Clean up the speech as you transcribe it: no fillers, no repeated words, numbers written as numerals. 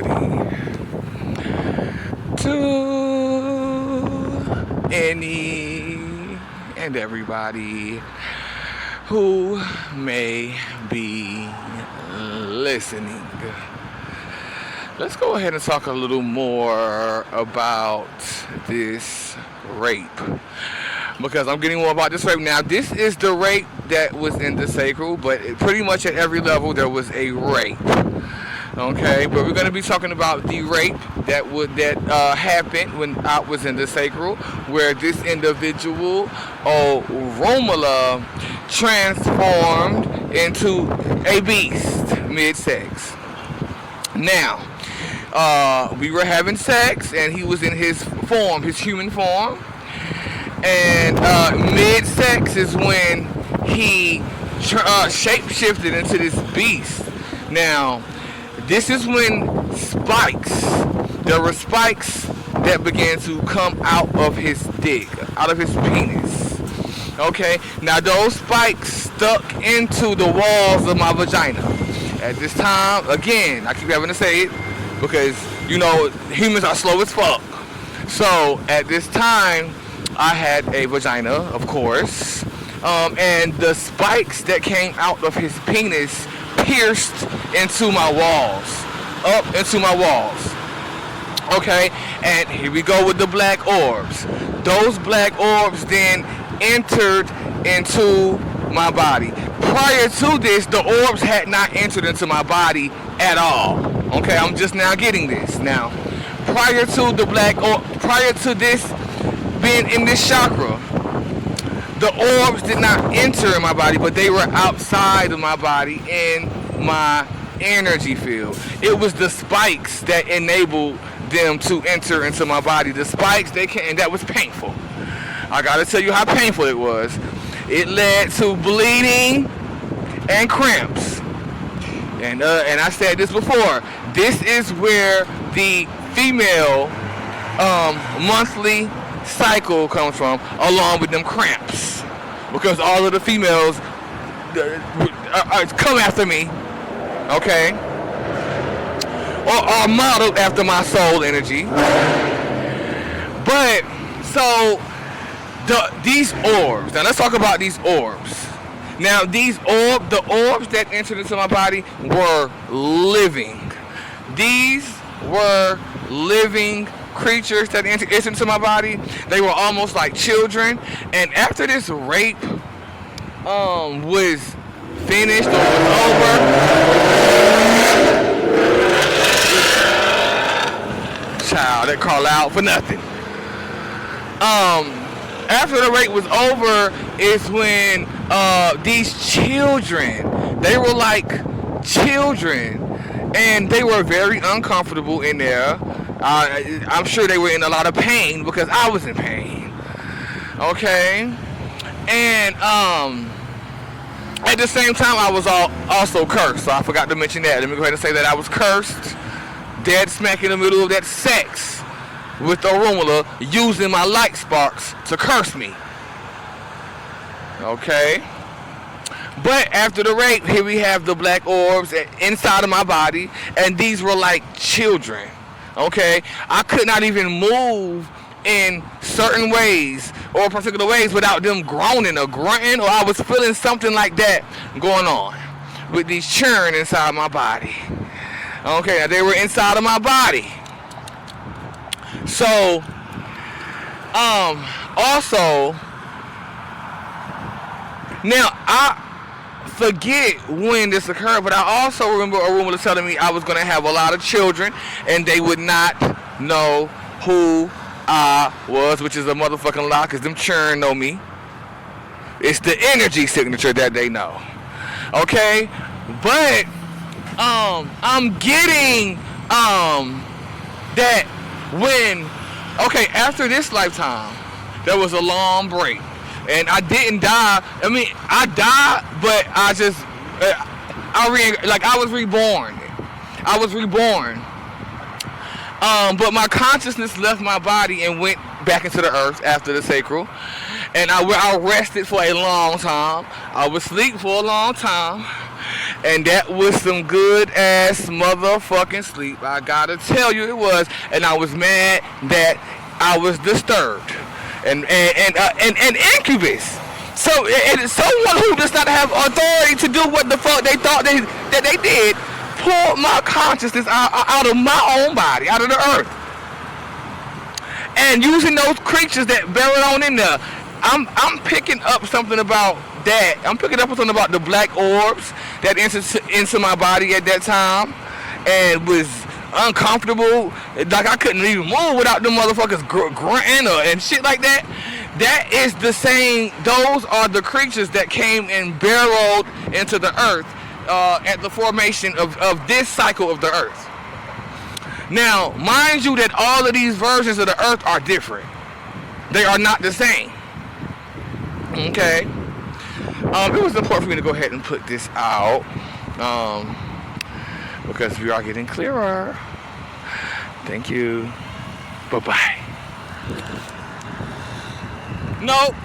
goody to any and everybody who may be listening. Let's go ahead and talk a little more about this rape, because I'm getting more about this rape now. This is the rape that was in the sacral, but pretty much at every level there was a rape. Okay, but we're going to be talking about the rape that happened when I was in the sacral, where this individual, Romola, transformed into a beast mid-sex. Now, we were having sex, and he was in his form, his human form. And mid-sex is when he shape-shifted into this beast. Now, this is when there were spikes that began to come out of his dick, out of his penis. Okay, now those spikes stuck into the walls of my vagina. At this time, again, I keep having to say it because, humans are slow as fuck. So, at this time, I had a vagina, of course, and the spikes that came out of his penis pierced into my walls, up into my walls. Okay, and here we go with the black orbs. Those black orbs then entered into my body. Prior to this, the orbs had not entered into my body at all. Okay, I'm just now getting this. Now, prior to this being in this chakra, the orbs did not enter in my body, but they were outside of my body in my energy field. It was the spikes that enabled them to enter into my body. The spikes, and that was painful. I gotta tell you how painful it was. It led to bleeding and cramps. And I said this before. This is where the female monthly cycle comes from, along with them cramps, because all of the females come after me, okay, or are modeled after my soul energy. But so these orbs, now let's talk about these orbs. Now the orbs that entered into my body were living. These were living creatures that entered into my body. They were almost like children. And after this rape was finished or was over, child, that call out for nothing. After the rape was over is when these children, they were like children, and they were very uncomfortable in there. I'm sure they were in a lot of pain because I was in pain. Okay? And at the same time, I was also cursed. So I forgot to mention that. Let me go ahead and say that I was cursed, dead smack in the middle of that sex with Romola, using my light sparks to curse me. Okay? But after the rape, here we have the black orbs inside of my body, and these were like children. Okay, I could not even move in certain ways or particular ways without them groaning or grunting, or I was feeling something like that going on with these churn inside my body. Okay, now they were inside of my body. So, also, now I forget when this occurred, but I also remember a rumor telling me I was going to have a lot of children and they would not know who I was, which is a motherfucking lie, because them churn know me. It's the energy signature that they know. Okay? But I'm getting that when, okay, after this lifetime, there was a long break. And I didn't die. I mean, I died, but I was reborn. I was reborn. But my consciousness left my body and went back into the earth after the sacral. And I rested for a long time. I was asleep for a long time. And that was some good ass motherfucking sleep. I gotta tell you it was. And I was mad that I was disturbed. And incubus. So it is someone who does not have authority to do what the fuck they thought that they did, pulled my consciousness out of my own body, out of the earth. And using those creatures that buried on in there, I'm picking up something about that. I'm picking up something about the black orbs that entered into my body at that time, and was uncomfortable. Like I couldn't even move without them motherfuckers grunting and shit like that. That is the same. Those are the creatures that came and burrowed into the earth at the formation of this cycle of the earth. Now, mind you that all of these versions of the earth are different. They are not the same. Okay? It was important for me to go ahead and put this out. Because we are getting clearer. Thank you. Bye-bye. Nope.